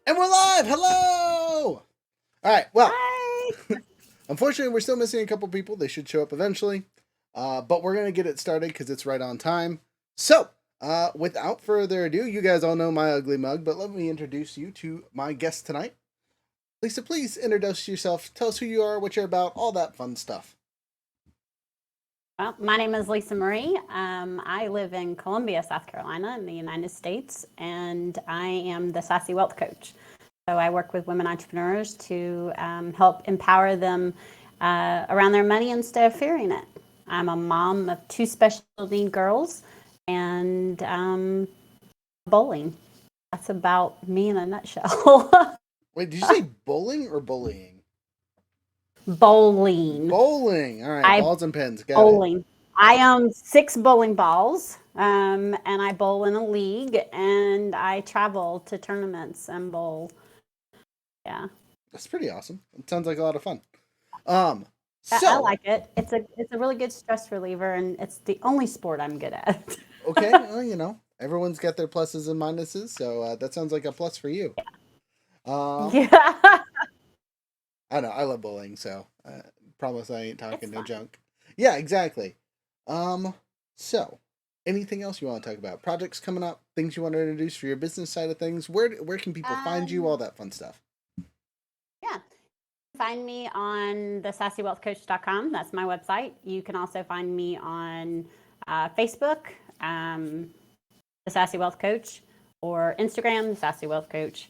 And we're live! Hello! Alright, well, Hi. unfortunately, we're still missing a couple people. They should show up eventually. But we're going to get it started because it's right on time. So, without further ado, you guys all know my ugly mug, but let me introduce you to my guest tonight. Lisa, please introduce yourself. Tell us who you are, what you're about, all that fun stuff. Well, my name is Lisa Marie. I live in Columbia, South Carolina, in the United States, and I am the Sassy Wealth Coach. So I work with women entrepreneurs to help empower them around their money instead of fearing it. I'm a mom of 2 special need girls and bowling. That's about me in a nutshell. Wait, did you say bowling or bullying? Bowling. Bowling. All right, balls and pins. Got Bowling. it. I own 6 bowling balls, and I bowl in a league, and I travel to tournaments and bowl. Yeah, That's pretty awesome. It sounds like a lot of fun. I So like it. It's a really good stress reliever, and it's the only sport I'm good at. okay, well, you know, everyone's got their pluses and minuses, so that sounds like a plus for you. Um, Yeah, I know I love bowling, so promise I ain't it's talking no fun. junk. Yeah, exactly. Um, so anything else you want to talk about? Projects coming up, things you want to introduce for your business side of things. Where can people find you? All that fun stuff. Yeah. Find me on the sassywealthcoach.com. That's my website. You can also find me on Facebook, the Sassy Wealth Coach, or Instagram, the Sassy Wealth Coach.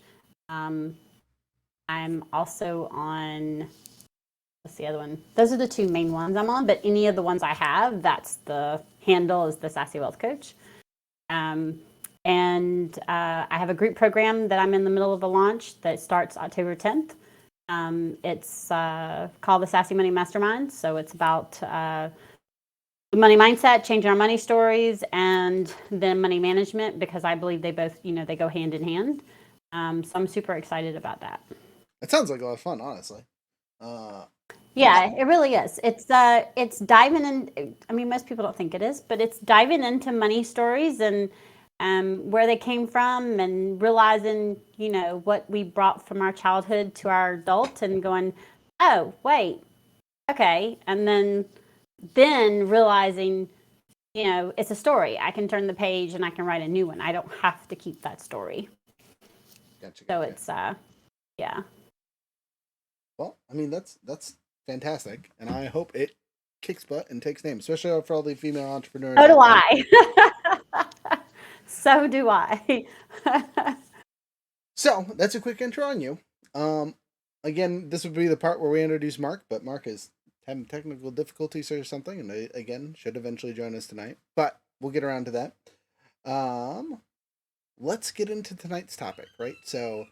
I'm also on, what's the other one? Those are the 2 main ones I'm on, but any of the ones I have, that's the handle is the Sassy Wealth Coach. And I have a group program that I'm in the middle of a launch that starts October 10th. It's called the Sassy Money Mastermind. So it's about the money mindset, changing our money stories, and then money management, because I believe they both, they go hand in hand. So I'm super excited about that. It sounds like a lot of fun, honestly. Uh, Yeah, it really is. It's diving in. I mean, most people don't think it is, but it's diving into money stories and where they came from, and realizing, what we brought from our childhood to our adult, and going, oh, wait, okay, and then realizing, it's a story. I can turn the page and I can write a new one. I don't have to keep that story. gotcha. So it's yeah. Well, I mean that's fantastic, and I hope it kicks butt and takes name, especially for all the female entrepreneurs So do out there. I. So do I. So that's a quick intro on you. Um, Again, this would be the part where we introduce Mark, but Mark is having technical difficulties or something, and again should eventually join us tonight. But we'll get around to that. Um, let's get into tonight's topic, right? So,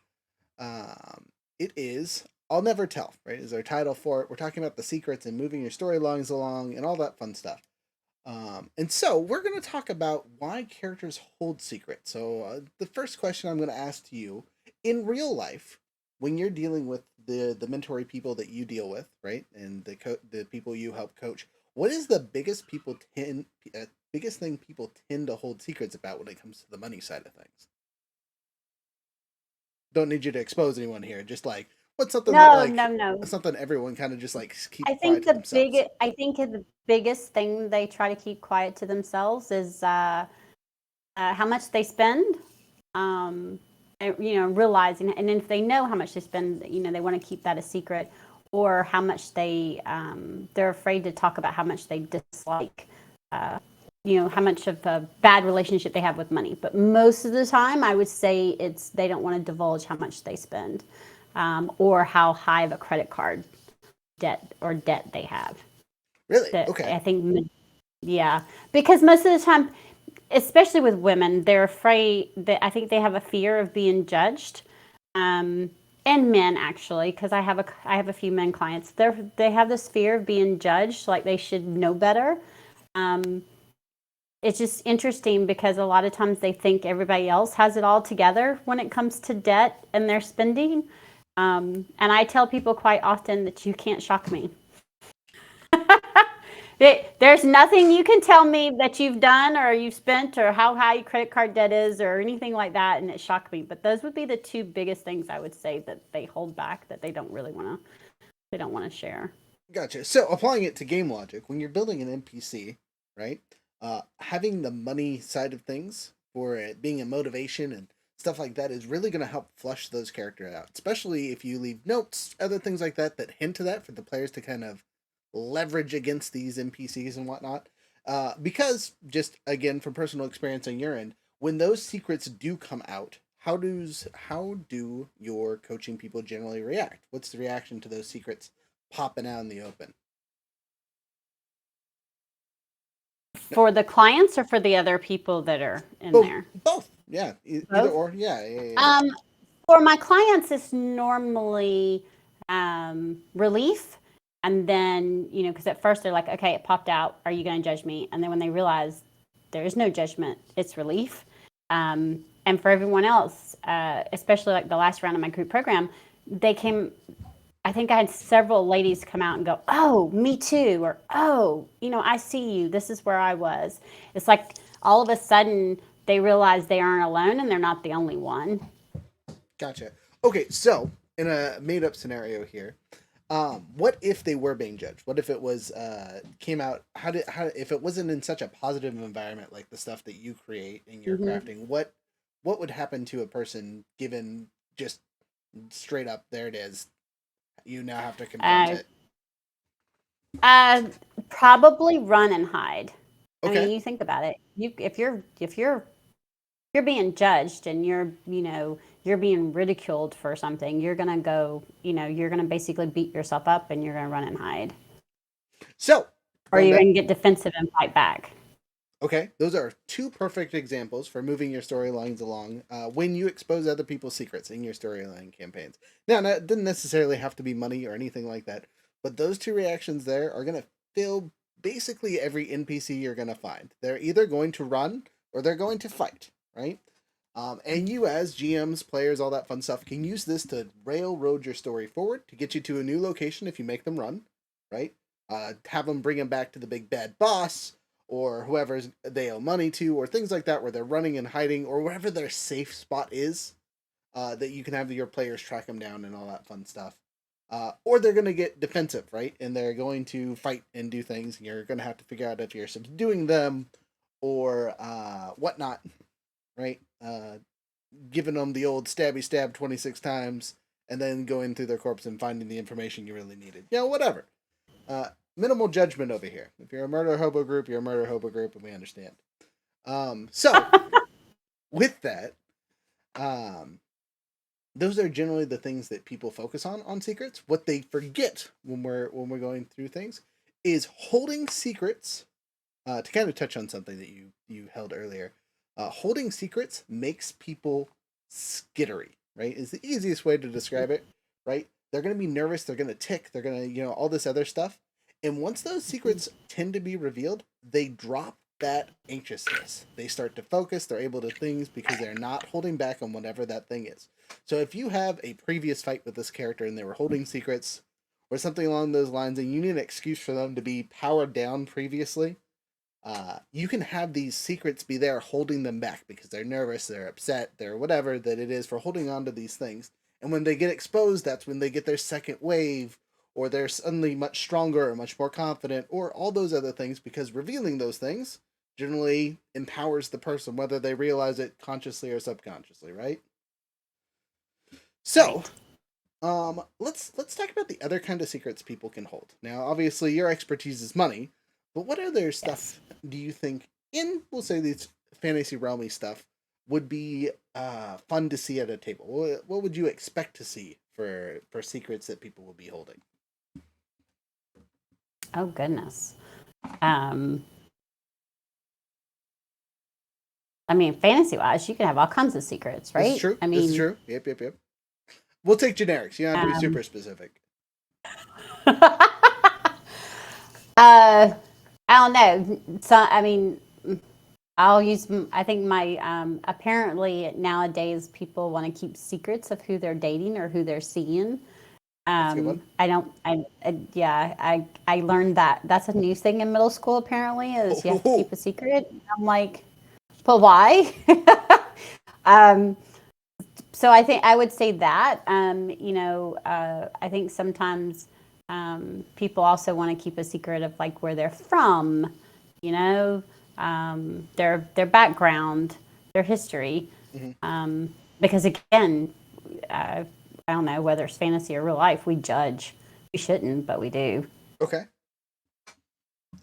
it is I'll Never Tell, right? Is our title for it. We're talking about the secrets and moving your storylines along and all that fun stuff. And so we're going to talk about why characters hold secrets. So the first question I'm going to ask to you, in real life, when you're dealing with the mentoring people that you deal with, right, and the people you help coach, what is the biggest thing people tend to hold secrets about when it comes to the money side of things? Don't need you to expose anyone here. Just like what's something that No, no, like no. something everyone kind of just like keep I quiet think to themselves. the biggest thing they try to keep quiet to themselves is how much they spend. Realizing, and if they know how much they spend, they want to keep that a secret, or how much they're afraid to talk about how much they dislike. How much of a bad relationship they have with money. But most of the time, I would say it's they don't want to divulge how much they spend, or how high of a credit card debt they have. Really? That Okay. I think, yeah, because most of the time, especially with women, they're afraid that I think they have a fear of being judged, and men actually, because I have a few men clients. They have this fear of being judged, like they should know better. Um, it's just interesting because a lot of times they think everybody else has it all together when it comes to debt and their spending. And I tell people quite often that you can't shock me. There's nothing you can tell me that you've done or you've spent or how high your credit card debt is or anything like that, and it shocked me. But those would be the two biggest things I would say that they hold back, that they don't really want to, they don't want to share. Gotcha. So applying it to game logic, when you're building an NPC, right? Having the money side of things for it being a motivation and stuff like that is really going to help flush those characters out, especially if you leave notes, other things like that that hint to that for the players to kind of leverage against these NPCs and whatnot. Because just again from personal experience on your end, when those secrets do come out, how do your coaching people generally react? What's the reaction to those secrets popping out in the open? For the clients or for the other people that are in Both, there? both, yeah, either Both. or, yeah, yeah, yeah. Um, for my clients, it's normally relief. And then, because at first they're like, okay, it popped out. Are you going to judge me? And then when they realize there is no judgment, it's relief. And for everyone else, especially like the last round of my group program, they came. I think I had several ladies come out and go, "Oh, me too," or "Oh, I see you. This is where I was." It's like all of a sudden they realize they aren't alone and they're not the only one. Gotcha. Okay, so in a made-up scenario here, what if they were being judged? What if it was came out? How if it wasn't in such a positive environment like the stuff that you create in your Mm-hmm. crafting? What would happen to a person given just straight up? There it is. You now have to confront Uh, it. uh, Probably run and hide. I Okay. mean, you think about it. If you're being judged and you're being ridiculed for something, you're gonna go. You're gonna basically beat yourself up and you're gonna run and hide, So or going you're back. gonna get defensive and fight back. Okay, those are two perfect examples for moving your storylines along when you expose other people's secrets in your storyline campaigns. Now, it didn't necessarily have to be money or anything like that, but those two reactions there are going to fill basically every NPC you're going to find. They're either going to run or they're going to fight, right? And you, as GMs, players, all that fun stuff, can use this to railroad your story forward to get you to a new location if you make them run, right? Have them bring them back to the big bad boss or whoever they owe money to, or things like that, where they're running and hiding, or wherever their safe spot is, that you can have your players track them down and all that fun stuff. Or they're going to get defensive, right? And they're going to fight and do things, and you're going to have to figure out if you're subduing them or whatnot, right? Giving them the old stabby stab 26 times and then going through their corpse and finding the information you really needed. Whatever. Minimal judgment over here. If you're a murder hobo group, you're a murder hobo group, and we understand. So with that, um, those are generally the things that people focus on secrets. What they forget when we're going through things is holding secrets. To kind of touch on something that you held earlier, holding secrets makes people skittery. Right, is the easiest way to describe it. Right, they're going to be nervous. They're going to tick. They're going to all this other stuff. And once those secrets tend to be revealed, they drop that anxiousness. They start to focus. They're able to things because they're not holding back on whatever that thing is. So if you have a previous fight with this character and they were holding secrets or something along those lines, and you need an excuse for them to be powered down previously, you can have these secrets be there holding them back because they're nervous, they're upset, they're whatever that it is for holding on to these things. And when they get exposed, that's when they get their second wave, or they're suddenly much stronger or much more confident, or all those other things, because revealing those things generally empowers the person, whether they realize it consciously or subconsciously, right? So, Right. let's talk about the other kind of secrets people can hold. Now, obviously, your expertise is money, but what other Yes. stuff do you think in, we'll say, these fantasy realmy stuff would be fun to see at a table? What would you expect to see for secrets that people will be holding? Oh goodness. Um, I mean, fantasy wise, you can have all kinds of secrets, This is right? true. I This is mean, true. Yep, yep, yep. We'll take generics. You don't have to be um, super specific. I don't know. So, I mean, I'll use, I think my, apparently nowadays people want to keep secrets of who they're dating or who they're seeing. That's a good one. I don't. Yeah. I learned that that's a new thing in middle school. Apparently, is you have to Oh, keep a secret. I'm like, but why? um, so I think I would say that. I think sometimes people also want to keep a secret of like where they're from, you know, their background, their history, hmm. because again, uh, I don't know whether it's fantasy or real life. We judge. We shouldn't, but we do. Okay.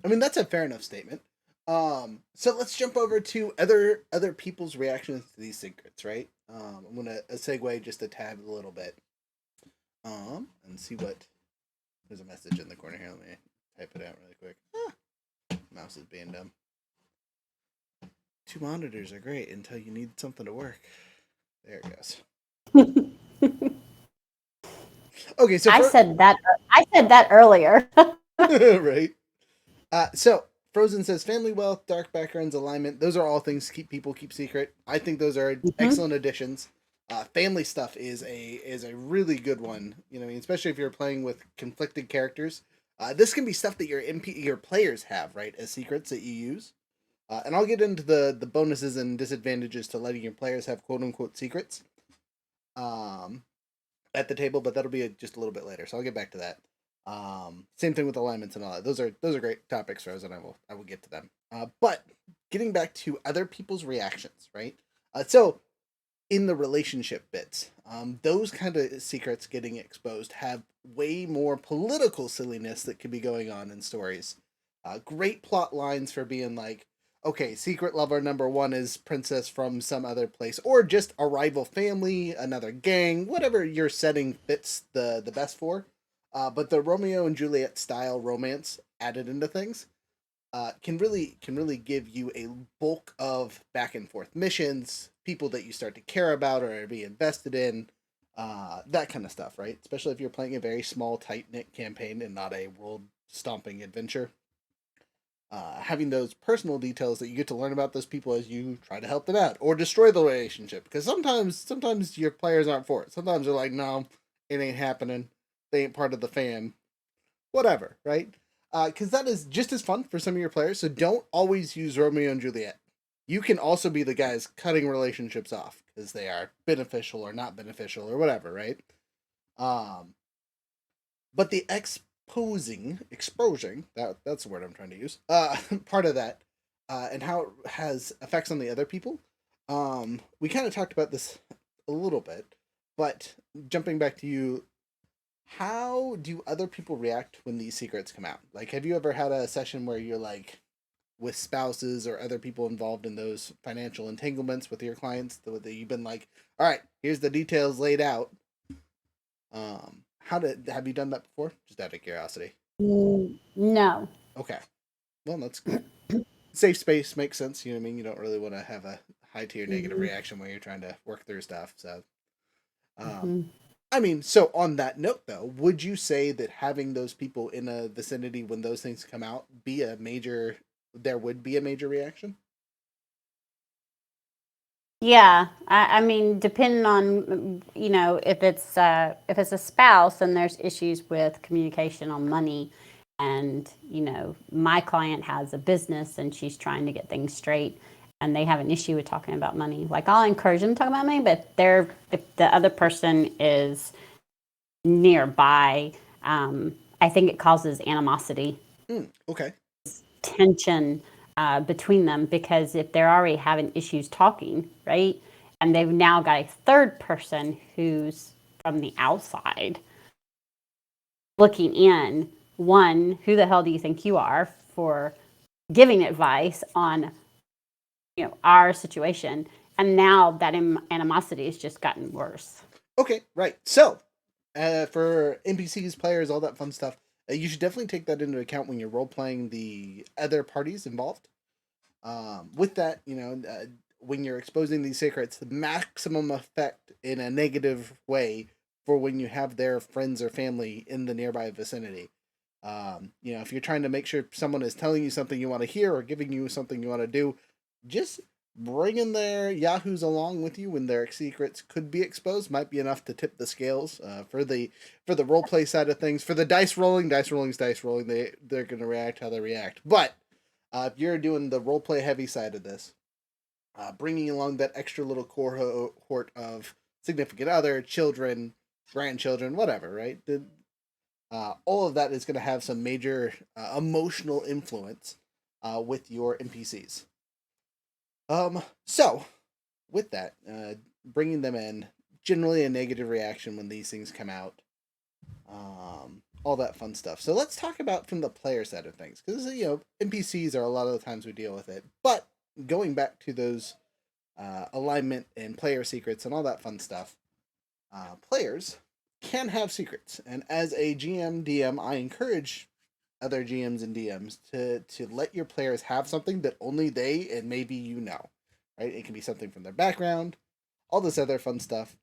I mean, that's a fair enough statement. So let's jump over to other people's reactions to these secrets, right? I'm gonna segue just a tad a little bit. And see what there's a message in the corner here. Let me type it out really quick. Mouse is being dumb. Two monitors are great until you need something to work. There it goes. Okay, so I for said that. I said that earlier. right. So Frozen says family wealth, dark backgrounds, alignment. Those are all things people keep secret. I think those are Mhm. excellent additions. Family stuff is a really good one. You know, especially if you're playing with conflicted characters. This can be stuff that your players have right as secrets that you use. And I'll get into the bonuses and disadvantages to letting your players have quote unquote secrets um, at the table, but that'll be just a little bit later. So I'll get back to that. Same thing with alignments and all that. Those are great topics, Rose, and I will get to them. But getting back to other people's reactions, right? So in the relationship bits, those kind of secrets getting exposed have way more political silliness that could be going on in stories. Great plot lines for being like, okay, secret lover number one is princess from some other place, or just a rival family, another gang, whatever your setting fits the best for. But the Romeo and Juliet style romance added into things can really give you a bulk of back and forth missions, people that you start to care about or be invested in, that kind of stuff, right? Especially if you're playing a very small, tight knit campaign and not a world stomping adventure. Having those personal details that you get to learn about those people as you try to help them out or destroy the relationship, because sometimes your players aren't for it. Sometimes they're like, no, it ain't happening. They ain't part of the fam, whatever, right? Because that is just as fun for some of your players. So don't always use Romeo and Juliet. You can also be the guys cutting relationships off because they are beneficial or not beneficial or whatever, right? Um, but the exposing that's the word I'm trying to use. Part of that, and how it has effects on the other people. We kind of talked about this a little bit, but jumping back to you, how do other people react when these secrets come out? Like, have you ever had a session where you're like with spouses or other people involved in those financial entanglements with your clients that you've been like, all right, here's the details laid out. How did have you done that before? Just out of curiosity. No. Okay, well that's good. Safe space makes sense. You know what I mean. You don't really want to have a high tier negative Mhm. reaction when you're trying to work through stuff. So, um, Mhm. I mean, so on that note, though, would you say that having those people in a vicinity when those things come out be a major? There would be a major reaction. Yeah, I mean, depending on if it's a spouse and there's issues with communication on money, and my client has a business and she's trying to get things straight, and they have an issue with talking about money. Like I'll encourage them to talk about money, but if the other person is nearby, I think it causes animosity, Okay. tension between them, because if they're already having issues talking, right, and they've now got a third person who's from the outside looking in, one, who the hell do you think you are for giving advice on our situation? And now that animosity has just gotten worse. Okay. Right. So, for NPCs, players, all that fun stuff, you should definitely take that into account when you're role playing the other parties involved. With that, when you're exposing these secrets, the maximum effect in a negative way for when you have their friends or family in the nearby vicinity. If you're trying to make sure someone is telling you something you want to hear or giving you something you want to do, just bringing their yahoos along with you when their secrets could be exposed might be enough to tip the scales for the role play side of things. For the dice rolling, dice rolling's dice rolling. They're going to react how they react. But if you're doing the role play heavy side of this, bringing along that extra little cohort of significant other, children, grandchildren, whatever, right? All of that is going to have some major emotional influence with your NPCs. So with that, bringing them in, generally a negative reaction when these things come out. All that fun stuff. So let's talk about from the player side of things, because NPCs are a lot of the times we deal with it. But going back to those alignment and player secrets and all that fun stuff, players can have secrets, and as a GM DM, I encourage other GMs and DMs to let your players have something that only they and maybe you know, right? It can be something from their background, all this other fun stuff,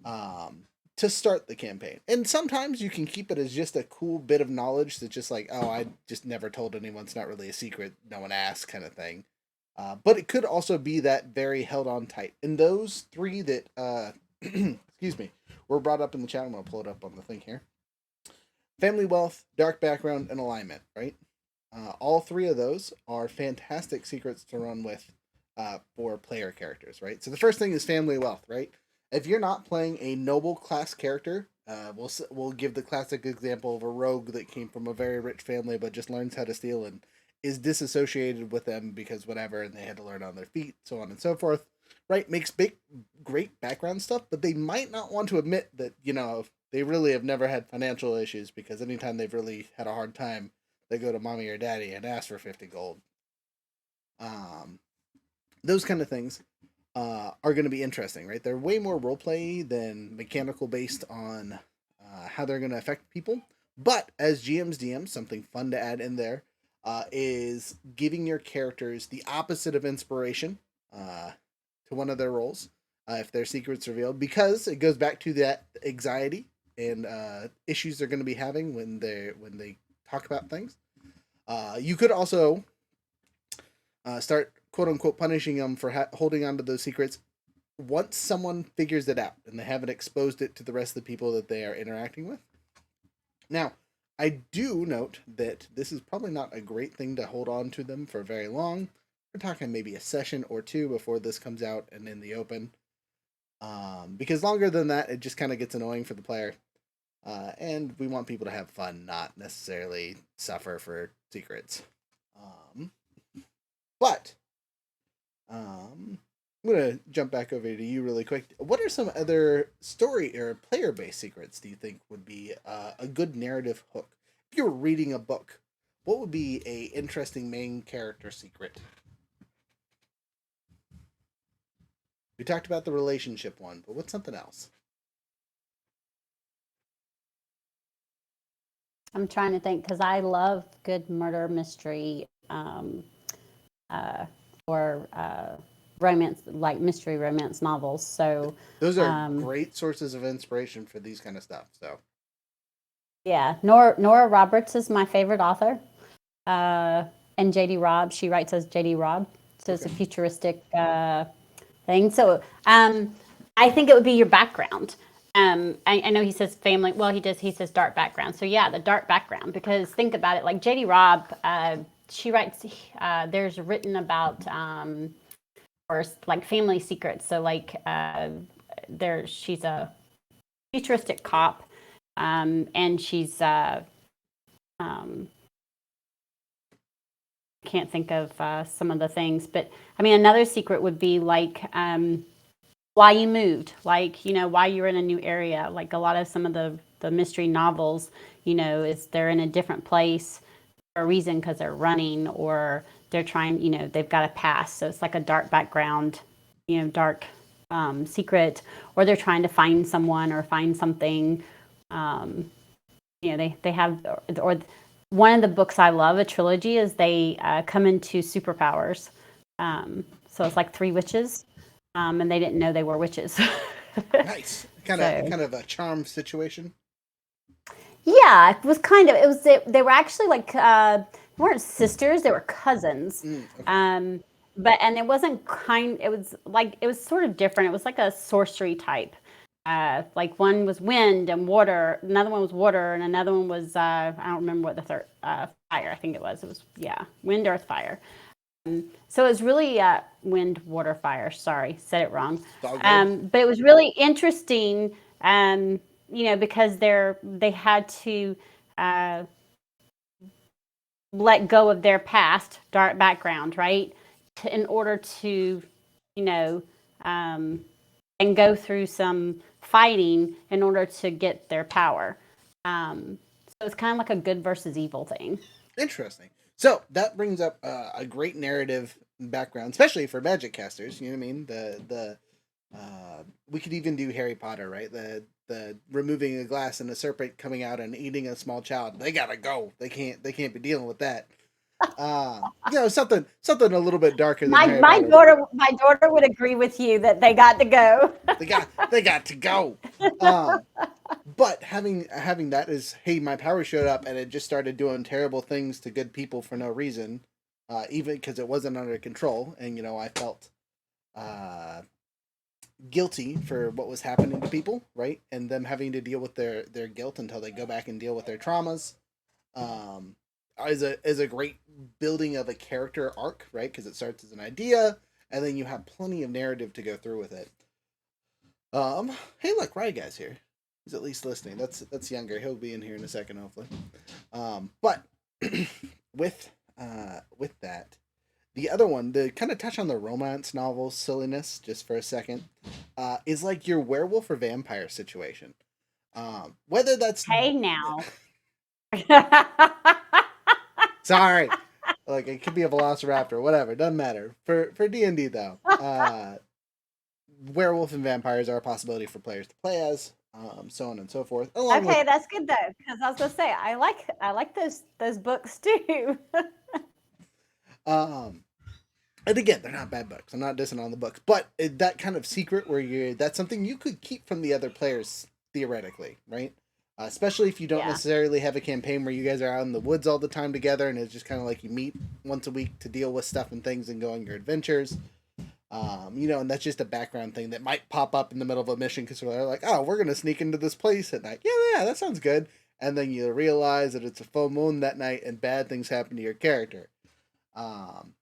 to start the campaign. And sometimes you can keep it as just a cool bit of knowledge that's just like, oh, I just never told anyone. It's not really a secret. No one asked, kind of thing. But it could also be that very held on tight. And those three that, excuse me, were brought up in the chat. I'm going to pull it up on the thing here. Family wealth, dark background, and alignment, right? All three of those are fantastic secrets to run with for player characters, right? So the first thing is family wealth, right? If you're not playing a noble class character, we'll give the classic example of a rogue that came from a very rich family but just learns how to steal and is disassociated with them because whatever, and they had to learn on their feet, so on and so forth, right? Makes great background stuff, but they might not want to admit that, they really have never had financial issues, because anytime they've really had a hard time, they go to mommy or daddy and ask for 50 gold. Those kind of things are going to be interesting, right? They're way more roleplay than mechanical based on how they're going to affect people. But as GMs, DMs, something fun to add in there is giving your characters the opposite of inspiration to one of their roles if their secret's revealed, because it goes back to that anxiety and issues they're going to be having when they talk about things. You could also start quote unquote punishing them for holding on to those secrets once someone figures it out and they haven't exposed it to the rest of the people that they are interacting with. Now, I do note that this is probably not a great thing to hold on to them for very long. We're talking maybe a session or two before this comes out and in the open. Because longer than that, it just kind of gets annoying for the player. And we want people to have fun, not necessarily suffer for secrets. But I'm going to jump back over to you really quick. What are some other story or player-based secrets do you think would be a good narrative hook? If you were reading a book, what would be a interesting main character secret? We talked about the relationship one, but what's something else? I'm trying to think, because I love good murder mystery or romance, like mystery romance novels. So those are great sources of inspiration for these kind of stuff. So yeah, Nora Roberts is my favorite author, and J.D. Robb. She writes as J.D. Robb, so it's a futuristic thing. So I think it would be your background. I know he says family. Well, he says dark background. So yeah, the dark background. Because think about it, like J.D. Robb, she writes. There's written about or like family secrets. So like she's a futuristic cop, and she's can't think of some of the things, but I mean, another secret would be like why you moved, like, why you're in a new area. Like a lot of some of the mystery novels, is they're in a different place for a reason, because they're running or they're trying, they've got a past. So it's like a dark background, dark secret, or they're trying to find someone or find something. They have, or one of the books I love, a trilogy, is they come into superpowers. So it's like three witches, and they didn't know they were witches. Nice, kind of a charm situation. Yeah, it was kind of. It was. They were actually like weren't sisters. They were cousins. Okay. and it wasn't it was sort of different. It was like a sorcery type. Like one was wind and water, another one was water, and another one was I don't remember what the third fire. I think it was. It was yeah, wind, earth, fire. So it was really wind, water, fire. Sorry, said it wrong. It's all good. But it was really interesting. Because they had to uh, let go of their past dark background, right? In order to, you know, um, and go through some fighting in order to get their power. So it's kind of like a good versus evil thing. Interesting. So that brings up a great narrative background, especially for magic casters. You know what I mean? We could even do Harry Potter, right? The removing a glass and a serpent coming out and eating a small child. They gotta go. They can't be dealing with that. Something a little bit darker than My Harry my Potter. daughter my daughter would agree with you that they got to go. They got to go. Um, but having that is, hey, my power showed up and it just started doing terrible things to good people for no reason, even because it wasn't under control, and I felt uh, guilty for what was happening to people, right, and them having to deal with their guilt until they go back and deal with their traumas. Um, is a great building of a character arc, right? Because it starts as an idea, and then you have plenty of narrative to go through with it. Hey, look, Guy's here. He's at least listening. That's younger. He'll be in here in a second, hopefully. But with that, the other one, to kind of touch on the romance novel silliness just for a second, is like your werewolf or vampire situation. Whether that's Hey now. sorry, like it could be a velociraptor, whatever, doesn't matter. For D&D though, werewolf and vampires are a possibility for players to play as, so on and so forth. Along with Okay, that's good though, because I was gonna say I like those books too. um, and again, they're not bad books. I'm not dissing on the books, but that kind of secret where that's something you could keep from the other players theoretically, right? Especially if you don't Yeah. necessarily have a campaign where you guys are out in the woods all the time together, and it's just kind of like you meet once a week to deal with stuff and things and go on your adventures. And that's just a background thing that might pop up in the middle of a mission because they're like, "Oh, we're gonna sneak into this place at night." Yeah, yeah, that sounds good. And then you realize that it's a full moon that night, and bad things happen to your character. Um,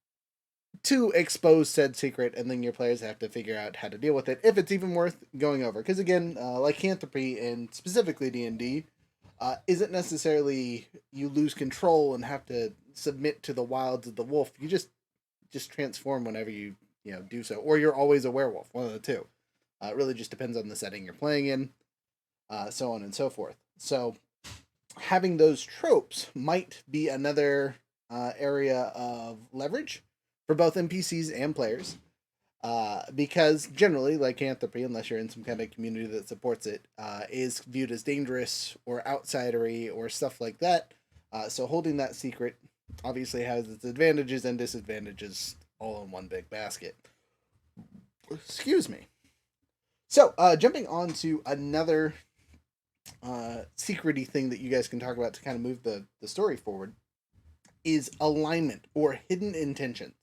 to expose said secret, and then your players have to figure out how to deal with it if it's even worth going over. Because again, lycanthropy and specifically D&D isn't necessarily you lose control and have to submit to the wilds of the wolf. You just transform whenever you do so, or you're always a werewolf. One of the two. It really just depends on the setting you're playing in, so on and so forth. So having those tropes might be another area of leverage for both NPCs and players. Because generally, lycanthropy, unless you're in some kind of community that supports it, is viewed as dangerous or outsidery or stuff like that. So holding that secret obviously has its advantages and disadvantages all in one big basket. Excuse me. So, jumping on to another secrety thing that you guys can talk about to kind of move the story forward is alignment or hidden intentions.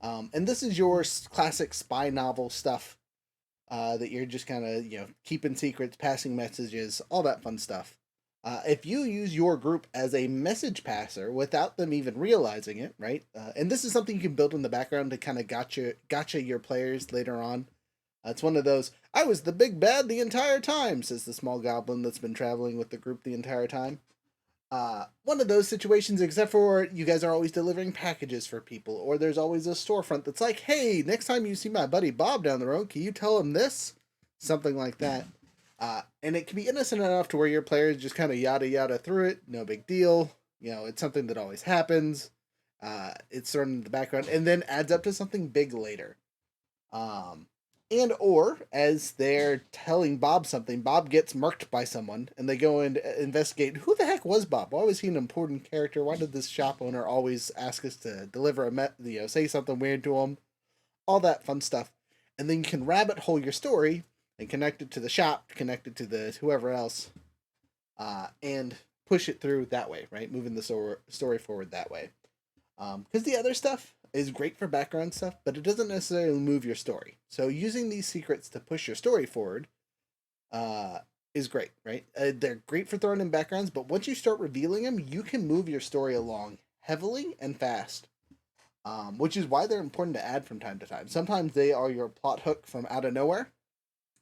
And this is your classic spy novel stuff that you're just kind of, keeping secrets, passing messages, all that fun stuff. If you use your group as a message passer without them even realizing it, right? And this is something you can build in the background to kind of gotcha your players later on. It's one of those, I was the big bad the entire time, says the small goblin that's been traveling with the group the entire time. One of those situations, except for you guys are always delivering packages for people, or there's always a storefront that's like, hey, next time you see my buddy Bob down the road, can you tell him this? Something like that. And it can be innocent enough to where your players just kind of yada yada through it, no big deal. It's something that always happens. It's thrown in the background and then adds up to something big later. Um, and or as they're telling Bob something, Bob gets murked by someone, and they go and investigate who the heck was Bob. Why was he an important character? Why did this shop owner always ask us to deliver say something weird to him? All that fun stuff, and then you can rabbit hole your story and connect it to the shop, connect it to the whoever else, and push it through that way, right? Moving the story forward that way. Because the other stuff is great for background stuff, but it doesn't necessarily move your story. So using these secrets to push your story forward uh, is great, right? They're great for throwing in backgrounds, but once you start revealing them, you can move your story along heavily and fast. Which is why they're important to add from time to time. Sometimes they are your plot hook from out of nowhere,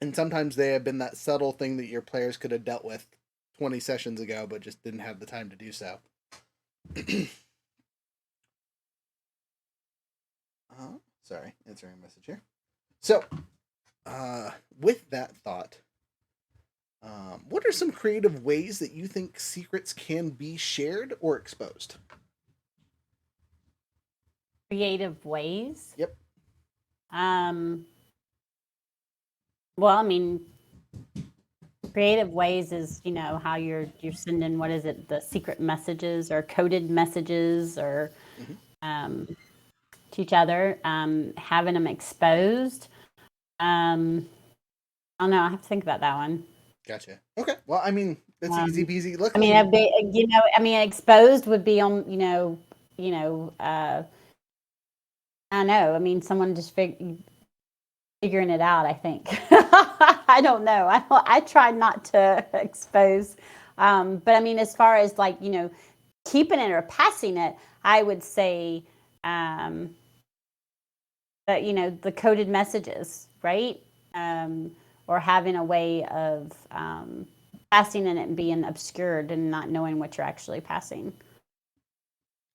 and sometimes they have been that subtle thing that your players could have dealt with 20 sessions ago, but just didn't have the time to do so. Sorry, answering a message here. So, with that thought, what are some creative ways that you think secrets can be shared or exposed? Creative ways. Yep. Well, I mean, creative ways is how you're sending, what is it, the secret messages or coded messages or Mm-hmm. to each other, having them exposed. I don't know. I have to think about that one. Gotcha. Okay. Well, I mean, that's easy peasy. I mean, Luckily, exposed would be on, I don't know. I mean, someone just figuring it out, I think. I don't know. I try not to expose. But I mean, as far as like, keeping it or passing it, I would say that, the coded messages, right? Or having a way of passing and it being obscured and not knowing what you're actually passing.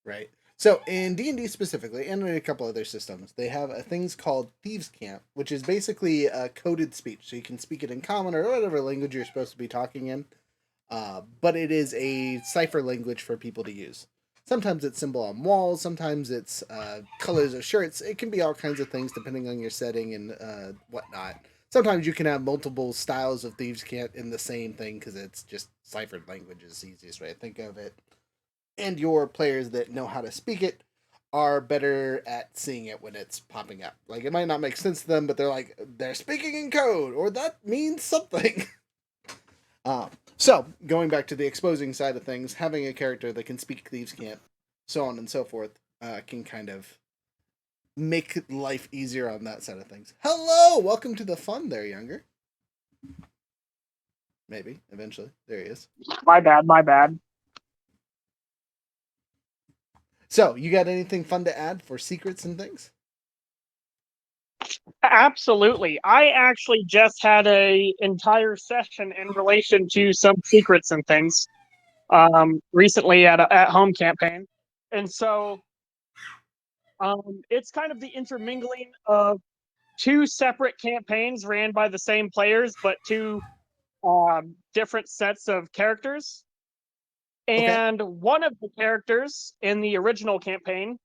right. So in D&D specifically, and in a couple other systems, they have things called Thieves' Camp, which is basically a coded speech. So you can speak it in common or whatever language you're supposed to be talking in. But it is a cipher language for people to use. Sometimes it's symbol on walls, sometimes it's colors of shirts. It can be all kinds of things depending on your setting and whatnot. Sometimes you can have multiple styles of Thieves' Camp in the same thing because it's just ciphered language is the easiest way to think of it. And your players that know how to speak it are better at seeing it when it's popping up. Like it might not make sense to them, but they're like, they're speaking in code, or that means something. So, going back to the exposing side of things, having a character that can speak Thieves' Camp, so on and so forth, can kind of make life easier on that side of things. Hello! Welcome to the fun there, Younger. Maybe, eventually. There he is. My bad, my bad. So, you got anything fun to add for secrets and things? Absolutely. I actually just had a entire session in relation to some secrets and things recently at home campaign. And so it's kind of the intermingling of two separate campaigns ran by the same players, but two different sets of characters. Okay. And one of the characters in the original campaign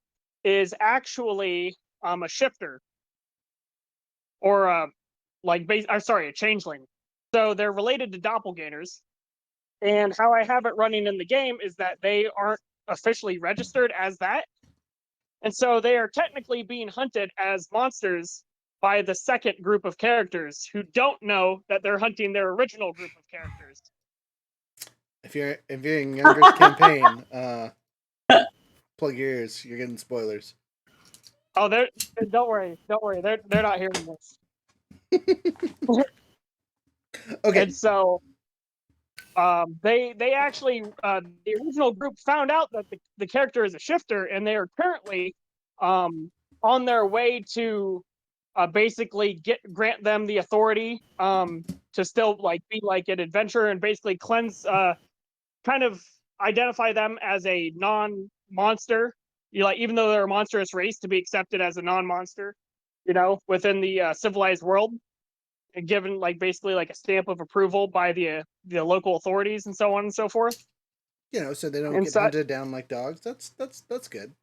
is actually a shifter or a changeling. So they're related to doppelgangers. And how I have it running in the game is that they aren't officially registered as that. And so they are technically being hunted as monsters by the second group of characters who don't know that they're hunting their original group of characters. If you're in Younger's campaign, plug your ears. You're getting spoilers. Oh, don't worry. They're not hearing this. Okay. And so they actually the original group found out that the character is a shifter, and they are currently on their way to basically grant them the authority to still like be like an adventurer and basically cleanse kind of identify them as a non-monster. Even though they're a monstrous race, to be accepted as a non-monster, within the civilized world, and given like basically like a stamp of approval by the local authorities and so on and so forth. So they don't And get so hunted down like dogs. That's good.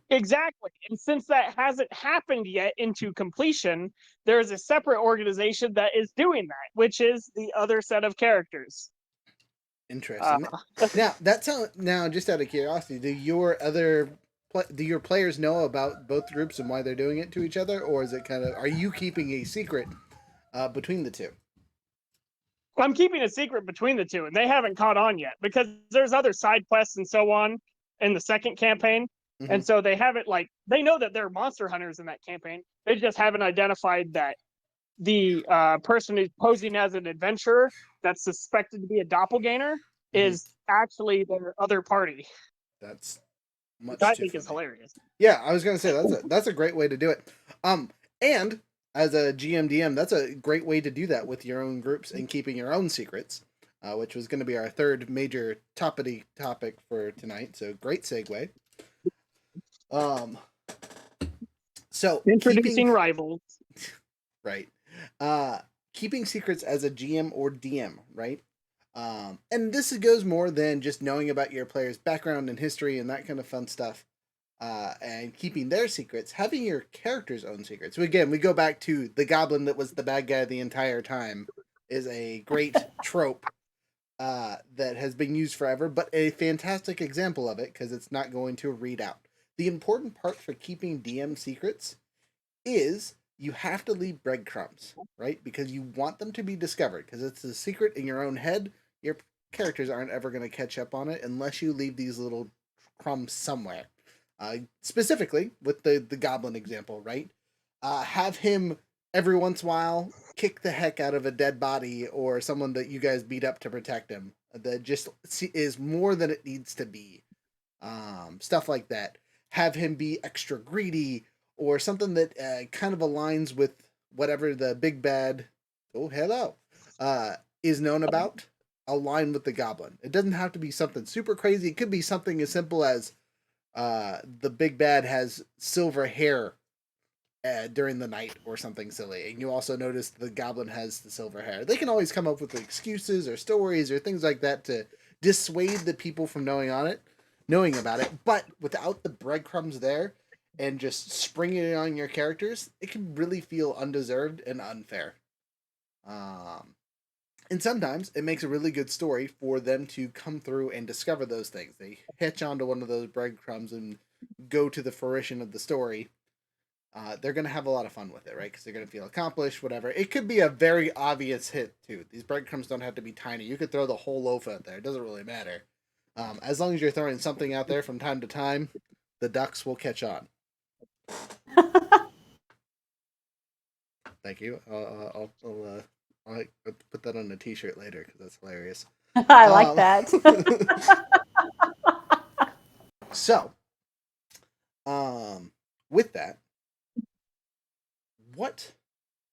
exactly. And since that hasn't happened yet into completion, there's a separate organization that is doing that, which is the other set of characters. Interesting. Now now just out of curiosity, do your players know about both groups and why they're doing it to each other, or is it kind of are you keeping a secret between the two? I'm keeping a secret between the two, and they haven't caught on yet because there's other side quests and so on in the second campaign Mm-hmm. And so they haven't they know that they're monster hunters in that campaign. They just haven't identified that the person who's posing as an adventurer that's suspected to be a doppelganger is actually their other party. That's Which much I too think funny. is hilarious. Yeah, I was gonna say that's a great way to do it. And as a GM/DM, that's a great way to do that with your own groups and keeping your own secrets, which was going to be our third major topic for tonight. So great segue. So Introducing rivals. Right. Keeping secrets as a GM or DM, right? And this goes more than just knowing about your player's background and history and that kind of fun stuff. And keeping their secrets, having your character's own secrets. So again, we go back to the goblin that was the bad guy the entire time is a great trope that has been used forever, but a fantastic example of it because it's not going to read out. The important part for keeping DM secrets is you have to leave breadcrumbs, right? Because you want them to be discovered because it's a secret in your own head. Your characters aren't ever going to catch up on it unless you leave these little crumbs somewhere. Specifically with the goblin example, right? Have him every once in a while kick the heck out of a dead body or someone that you guys beat up to protect him. That just is more than it needs to be. Stuff like that. Have him be extra greedy or something that kind of aligns with whatever the big bad, oh hello, is known about. Align with the goblin. It doesn't have to be something super crazy. It could be something as simple as the big bad has silver hair during the night or something silly, and you also notice the goblin has the silver hair. They can always come up with excuses or stories or things like that to dissuade the people from knowing about it. But without the breadcrumbs there and just springing it on your characters, it can really feel undeserved and unfair. And sometimes it makes a really good story for them to come through and discover those things. They hitch onto one of those breadcrumbs and go to the fruition of the story. They're going to have a lot of fun with it, right? Because they're going to feel accomplished, whatever. It could be a very obvious hit, too. These breadcrumbs don't have to be tiny. You could throw the whole loaf out there. It doesn't really matter. As long as you're throwing something out there from time to time, the ducks will catch on. Thank you. I'll put that on a t-shirt later because that's hilarious. I like that. So, with that, what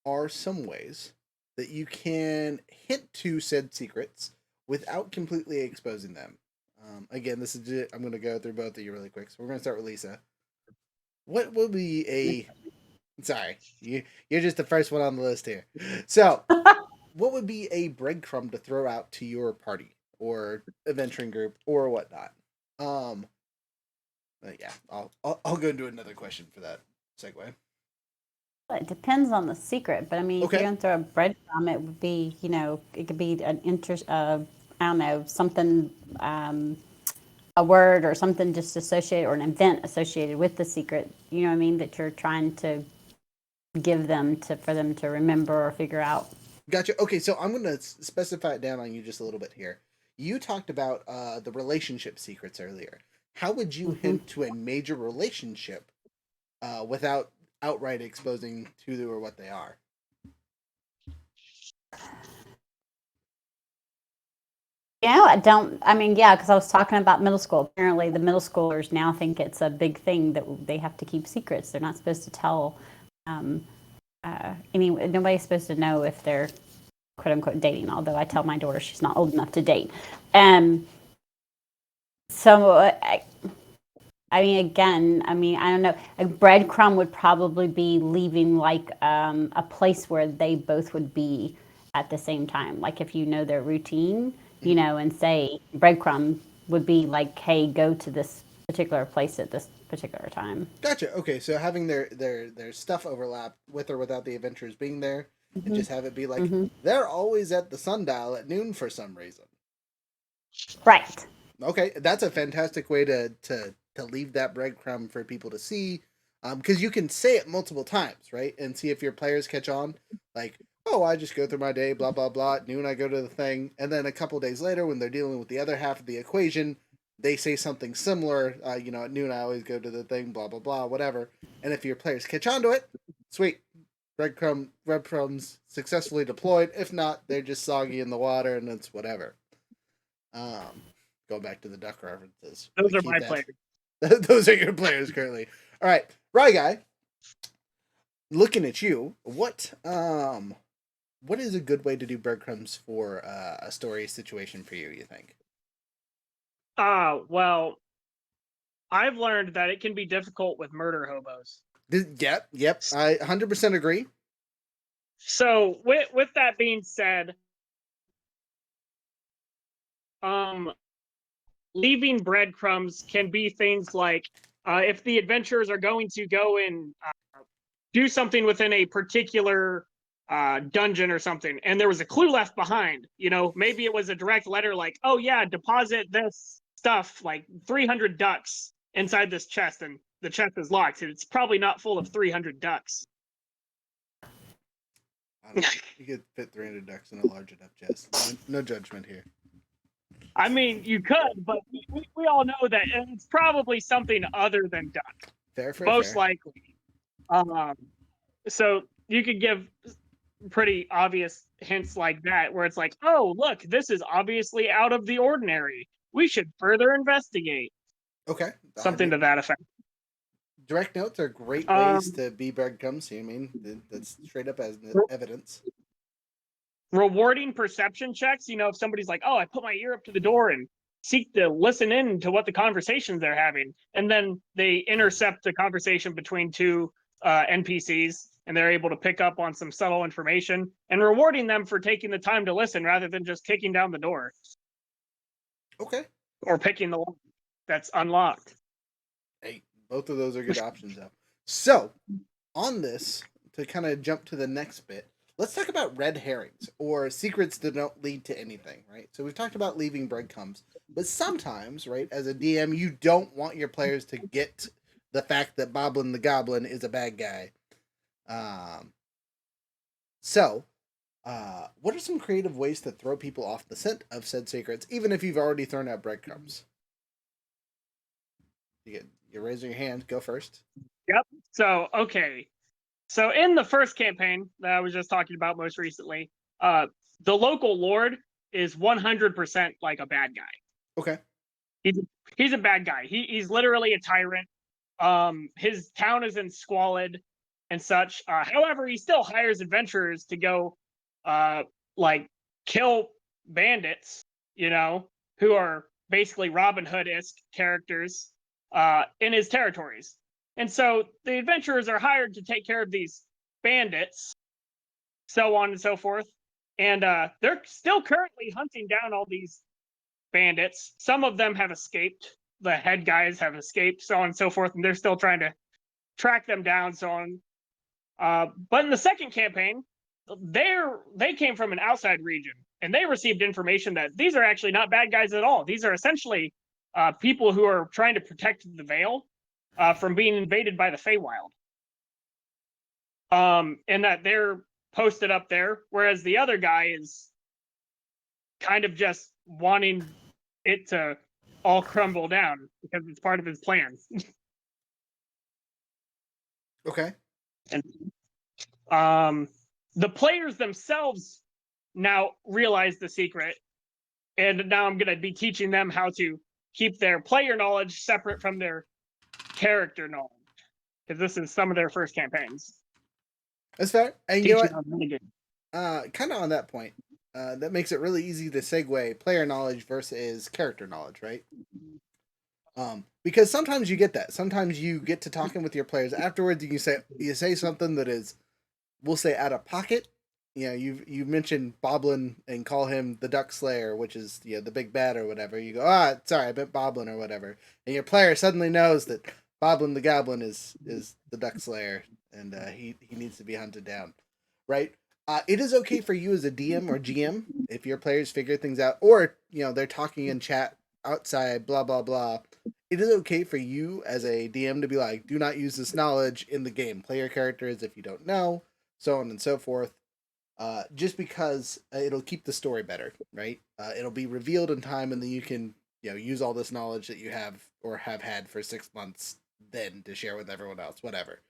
are some ways that you can hint to said secrets without completely exposing them? Again, this is I'm going to go through both of you really quick. So we're going to start with Lisa. What would be a... Sorry, you're just the first one on the list here. So, what would be a breadcrumb to throw out to your party or adventuring group or whatnot? Yeah, I'll go into another question for that segue. It depends on the secret, but I mean, Okay. if you're going to throw a breadcrumb, it would be, it could be an interest, I don't know, something, a word or something just associated or an event associated with the secret, you know what I mean, that you're trying to give them for them to remember or figure out. Gotcha. Okay, so I'm going to specify it down on you just a little bit here. You talked about the relationship secrets earlier. How would you hint to a major relationship without outright exposing who or what they are? Yeah, because I was talking about middle school. Apparently, the middle schoolers now think it's a big thing that they have to keep secrets. They're not supposed to tell nobody's supposed to know if they're quote unquote dating, although I tell my daughter she's not old enough to date. So, I don't know. A breadcrumb would probably be leaving like a place where they both would be at the same time. Like if you know their routine, and say breadcrumb would be like, hey, go to this particular place at this particular time. Gotcha. Okay, so having their stuff overlap with or without the adventurers being there, and just have it be like they're always at the sundial at noon for some reason. Right. Okay, that's a fantastic way to leave that breadcrumb for people to see, because you can say it multiple times, right, and see if your players catch on. Like, oh, I just go through my day, blah blah blah. At noon, I go to the thing, and then a couple days later, when they're dealing with the other half of the equation, they say something similar. At noon I always go to the thing, blah blah blah, whatever. And if your players catch on to it, sweet, breadcrumbs successfully deployed. If not, they're just soggy in the water, and it's whatever. Going back to the duck references. Those are my players. Those are your players currently. All right, Rye Guy. Looking at you, what is a good way to do breadcrumbs for a story situation for you? You think? Well, I've learned that it can be difficult with murder hobos. Yep. I 100% agree. So with that being said, leaving breadcrumbs can be things like if the adventurers are going to go and do something within a particular dungeon or something, and there was a clue left behind. Maybe it was a direct letter like, "Oh yeah, deposit this stuff like 300 ducks inside this chest," and the chest is locked. And it's probably not full of 300 ducks. I don't know. You could fit 300 ducks in a large enough chest. No judgment here. I mean, you could, but we all know that it's probably something other than duck. Fair. Most likely. So you could give pretty obvious hints like that, where it's like, oh, look, this is obviously out of the ordinary. We should further investigate. Okay. Something to that effect. Direct notes are great ways to be breadcrumbs. I mean, that's straight up as evidence. Rewarding perception checks. If somebody's like, oh, I put my ear up to the door and seek to listen in to what the conversations they're having, and then they intercept the conversation between two NPCs, and they're able to pick up on some subtle information, and rewarding them for taking the time to listen rather than just kicking down the door. Okay. Or picking the lock that's unlocked. Hey, both of those are good options, though. So, on this, to kind of jump to the next bit, let's talk about red herrings, or secrets that don't lead to anything, right? So we've talked about leaving breadcrumbs, but sometimes, right, as a DM, you don't want your players to get the fact that Boblin the Goblin is a bad guy. What are some creative ways to throw people off the scent of said secrets, even if you've already thrown out breadcrumbs? You're raising your hand. Go first. Yep. So, okay. So in the first campaign that I was just talking about most recently, the local lord is 100% like a bad guy. Okay. He's a bad guy. He's literally a tyrant. His town is in squalid and such. However, he still hires adventurers to go like kill bandits, who are basically Robin Hood-esque characters in his territories. And so the adventurers are hired to take care of these bandits, so on and so forth. And they're still currently hunting down all these bandits. Some of them have escaped. The head guys have escaped, so on and so forth. And they're still trying to track them down, so on. But in the second campaign, they came from an outside region. And they received information that these are actually not bad guys at all. These are essentially people who are trying to protect the Vale from being invaded by the Feywild. And that they're posted up there, whereas the other guy is kind of just wanting it to all crumble down because it's part of his plan. Okay. And the players themselves now realize the secret, and now I'm going to be teaching them how to keep their player knowledge separate from their character knowledge, because this is some of their first campaigns. That's fair. And you know what? Kind of on that point, that makes it really easy to segue player knowledge versus character knowledge, right? Because sometimes you get that. Sometimes you get to talking with your players afterwards. You say something that is, we'll say, out of pocket. You mentioned Boblin and call him the Duck Slayer, which is the big bad or whatever. You go, sorry, I meant Boblin or whatever, and your player suddenly knows that Boblin the Goblin is the Duck Slayer, and he needs to be hunted down, right? It is okay for you as a DM or GM if your players figure things out, or they're talking in chat outside, blah blah blah. It is okay for you as a DM to be like, do not use this knowledge in the game. Play your characters if you don't know, so on and so forth. Just because it'll keep the story better, right? It'll be revealed in time, and then you can use all this knowledge that you have or have had for 6 months then to share with everyone else, whatever.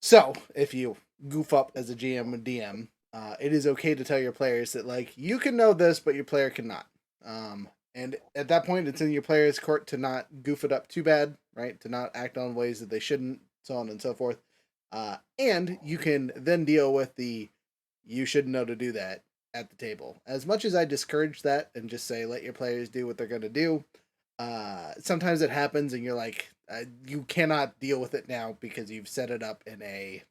So if you goof up as a GM or DM, it is okay to tell your players that like you can know this, but your player cannot. And at that point, it's in your player's court to not goof it up too bad, right? To not act on ways that they shouldn't, so on and so forth. And you can then deal with the you should know to do that at the table. As much as I discourage that and just say let your players do what they're going to do, sometimes it happens and you're like, you cannot deal with it now because you've set it up in a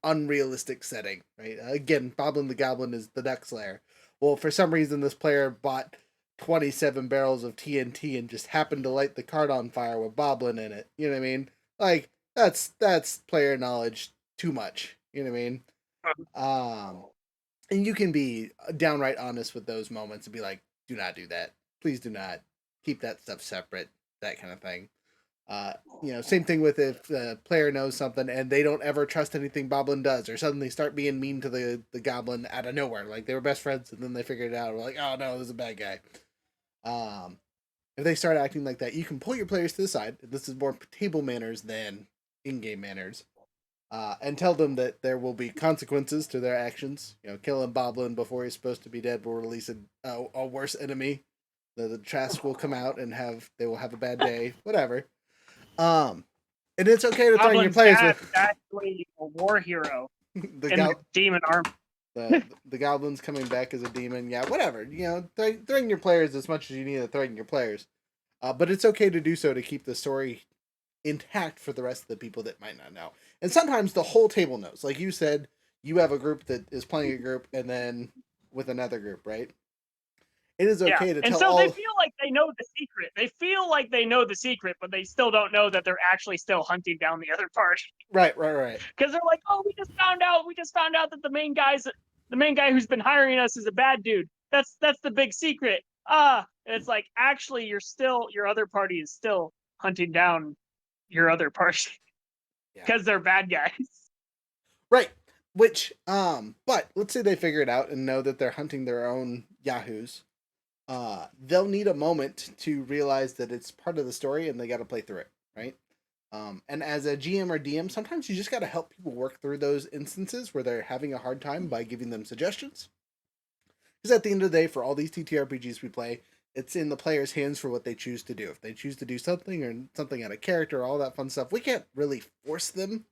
unrealistic setting, right? Again, Boblin the Goblin is the Duck Slayer. Well, for some reason, this player bought 27 barrels of TNT and just happened to light the cart on fire with Boblin in it. You know what I mean? Like, that's player knowledge too much. You know what I mean? And you can be downright honest with those moments and be like, do not do that. Please do not. Keep that stuff separate, that kind of thing. Same thing with if the player knows something and they don't ever trust anything Boblin does, or suddenly start being mean to the goblin out of nowhere. Like they were best friends and then they figured it out. We're like, oh no, this is a bad guy. If they start acting like that, you can pull your players to the side. This is more table manners than in-game manners. And tell them that there will be consequences to their actions. Killing Boblin before he's supposed to be dead will release a worse enemy. The Trask will come out and they will have a bad day. Whatever. And it's okay to threaten your players with actually a war hero the demon army. The goblins coming back as a demon. Yeah, whatever. Threaten your players as much as you need to threaten your players. But it's okay to do so to keep the story intact for the rest of the people that might not know. And sometimes the whole table knows. Like you said, you have a group that is playing a group and then with another group, right? It is okay to tell and so they feel like they know the secret. They feel like they know the secret, but they still don't know that they're actually still hunting down the other party. Right. Because they're like, oh, we just found out that the main guy who's been hiring us is a bad dude. That's the big secret. And it's like, actually, your other party is still hunting down your other party because they're bad guys. Right. Which, but let's say they figure it out and know that they're hunting their own yahoos. They'll need a moment to realize that it's part of the story and they got to play through it, right? And as a GM or DM, sometimes you just got to help people work through those instances where they're having a hard time by giving them suggestions. Because at the end of the day, for all these TTRPGs we play, it's in the player's hands for what they choose to do. If they choose to do something or something out of character, all that fun stuff, we can't really force them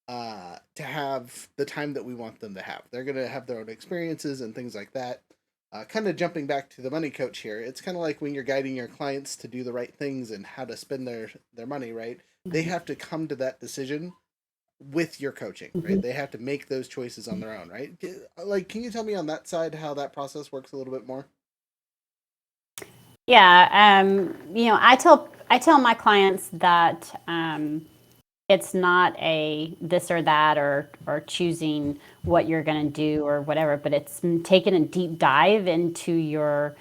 to have the time that we want them to have. They're going to have their own experiences and things like that. Kind of jumping back to the money coach here, it's kind of like when you're guiding your clients to do the right things and how to spend their money, right? They have to come to that decision with your coaching, right? They have to make those choices on their own, right? Like, can you tell me on that side how that process works a little bit more? Yeah, I tell my clients that it's not a this or that or choosing what you're going to do or whatever, but it's taking a deep dive into your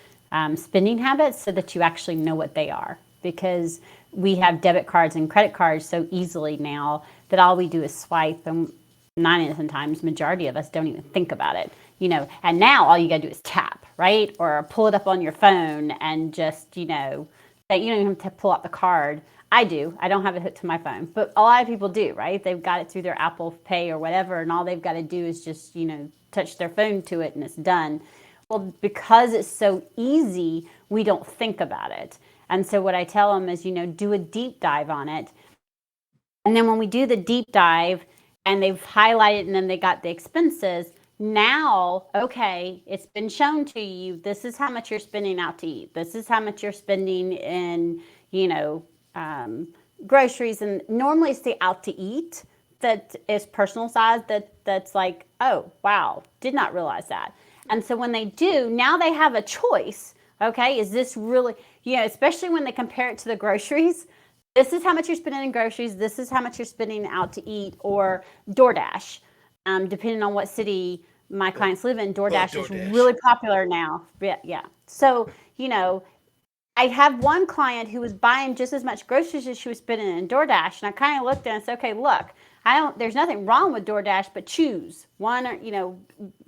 spending habits so that you actually know what they are. Because we have debit cards and credit cards so easily now that all we do is swipe, and 9 times, majority of us don't even think about it. And now all you got to do is tap, right? Or pull it up on your phone and just, that you don't even have to pull out the card. I do. I don't have it hooked to my phone, but a lot of people do, right? They've got it through their Apple Pay or whatever, and all they've got to do is just, touch their phone to it and it's done. Well, because it's so easy, we don't think about it. And so what I tell them is, do a deep dive on it. And then when we do the deep dive and they've highlighted and then they got the expenses, now, okay, it's been shown to you, this is how much you're spending out to eat. This is how much you're spending in, groceries. And normally it's the out to eat that is personal size that's like, oh, wow, did not realize that. And so when they do, now they have a choice. Okay, is this really, especially when they compare it to the groceries, this is how much you're spending in groceries, this is how much you're spending out to eat, or DoorDash. Depending on what city my clients live in, DoorDash is really popular now. Yeah. So, I have one client who was buying just as much groceries as she was spending in DoorDash. And I kind of looked and I said, okay, look, there's nothing wrong with DoorDash, but choose one,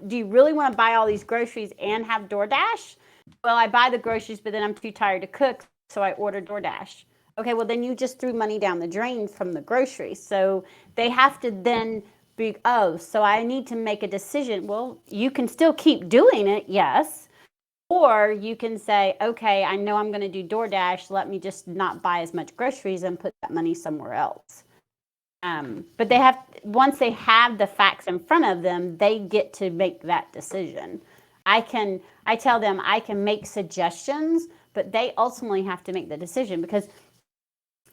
do you really want to buy all these groceries and have DoorDash? Well, I buy the groceries, but then I'm too tired to cook, so I order DoorDash. Okay, well, then you just threw money down the drain from the groceries. So they have to then be, oh, so I need to make a decision. Well, you can still keep doing it, yes. Or you can say, okay, I know I'm going to do DoorDash. Let me just not buy as much groceries and put that money somewhere else. But they have, once they have the facts in front of them, they get to make that decision. I tell them I can make suggestions, but they ultimately have to make the decision, because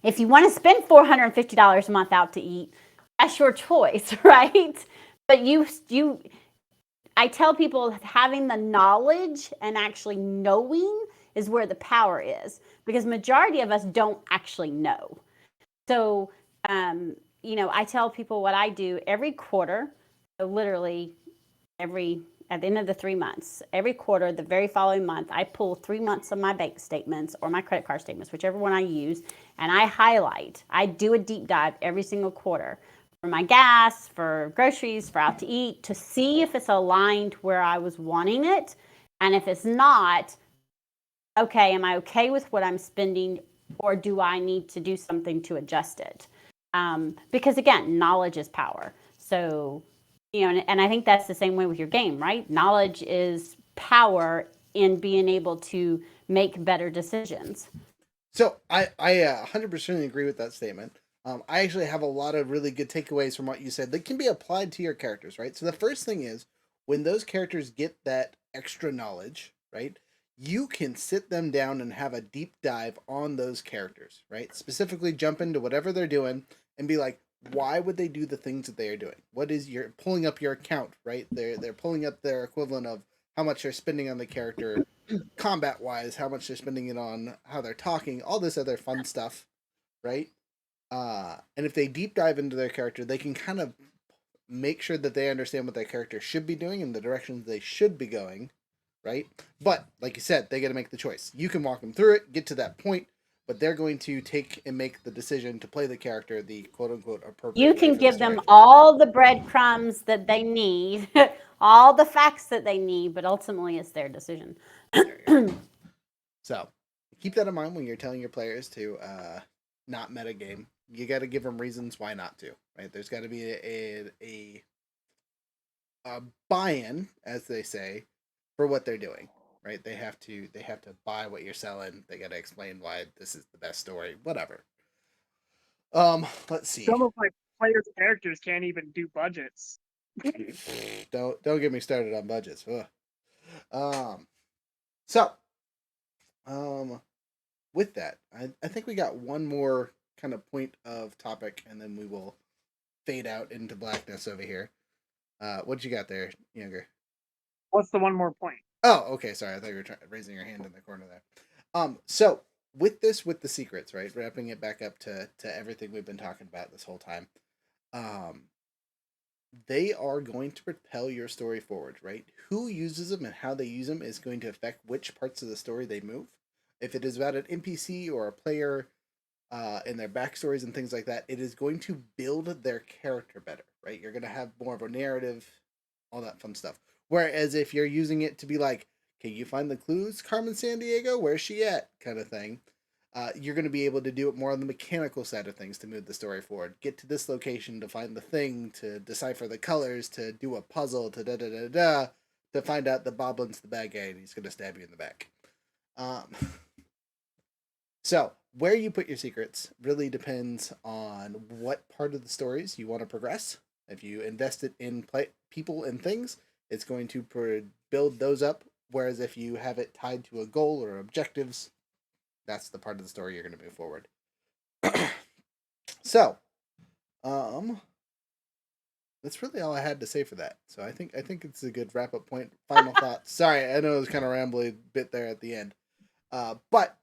if you want to spend $450 a month out to eat, that's your choice, right? But I tell people having the knowledge and actually knowing is where the power is, because majority of us don't actually know. So, I tell people what I do every quarter, so literally at the end of the 3 months, every quarter, the very following month, I pull 3 months of my bank statements or my credit card statements, whichever one I use, and I do a deep dive every single quarter for my gas, for groceries, for out to eat, to see if it's aligned where I was wanting it. And if it's not, okay, am I okay with what I'm spending, or do I need to do something to adjust it? Because again, knowledge is power. So, and I think that's the same way with your game, right? Knowledge is power in being able to make better decisions. So I 100% agree with that statement. I actually have a lot of really good takeaways from what you said that can be applied to your characters, right? So the first thing is, when those characters get that extra knowledge, right, you can sit them down and have a deep dive on those characters, right? Specifically jump into whatever they're doing and be like, why would they do the things that they are doing? What is your pulling up your account, right? They're pulling up their equivalent of how much they're spending on the character combat wise, how much they're spending it on, how they're talking, all this other fun stuff, right? And if they deep dive into their character, they can kind of make sure that they understand what their character should be doing and the directions they should be going, right? But like you said, they got to make the choice. You can walk them through it, get to that point, but they're going to take and make the decision to play the character the quote unquote appropriate You way can for give the them story. all the breadcrumbs that they need, all the facts that they need, but ultimately it's their decision. So keep that in mind when you're telling your players to not metagame. You got to give them reasons why not to, right? There's got to be a buy-in, as they say, for what they're doing, right? They have to buy what you're selling. They got to explain why this is the best story, whatever. Let's see. Some of my players' characters can't even do budgets. Don't get me started on budgets. So with that, I think we got one more kind of point of topic, and then we will fade out into blackness over here. What you got there, Younger? What's the one more point? Oh, okay. Sorry, I thought you were raising your hand in the corner there. So with the secrets, right? Wrapping it back up to everything we've been talking about this whole time. They are going to propel your story forward, right? Who uses them and how they use them is going to affect which parts of the story they move. If it is about an NPC or a player and their backstories and things like that, it is going to build their character better, right? You're going to have more of a narrative, all that fun stuff. Whereas if you're using it to be like, can you find the clues, Carmen Sandiego? Where's she at? Kind of thing. You're going to be able to do it more on the mechanical side of things to move the story forward. Get to this location to find the thing, to decipher the colors, to do a puzzle, to da-da-da-da, to find out that Boblin's the bad guy and he's going to stab you in the back. So, where you put your secrets really depends on what part of the stories you want to progress. If you invest it in people and things, it's going to build those up. Whereas if you have it tied to a goal or objectives, that's the part of the story you're going to move forward. So, that's really all I had to say for that. So I think it's a good wrap up point. Final thoughts. Sorry, I know it was kind of rambly bit there at the end. But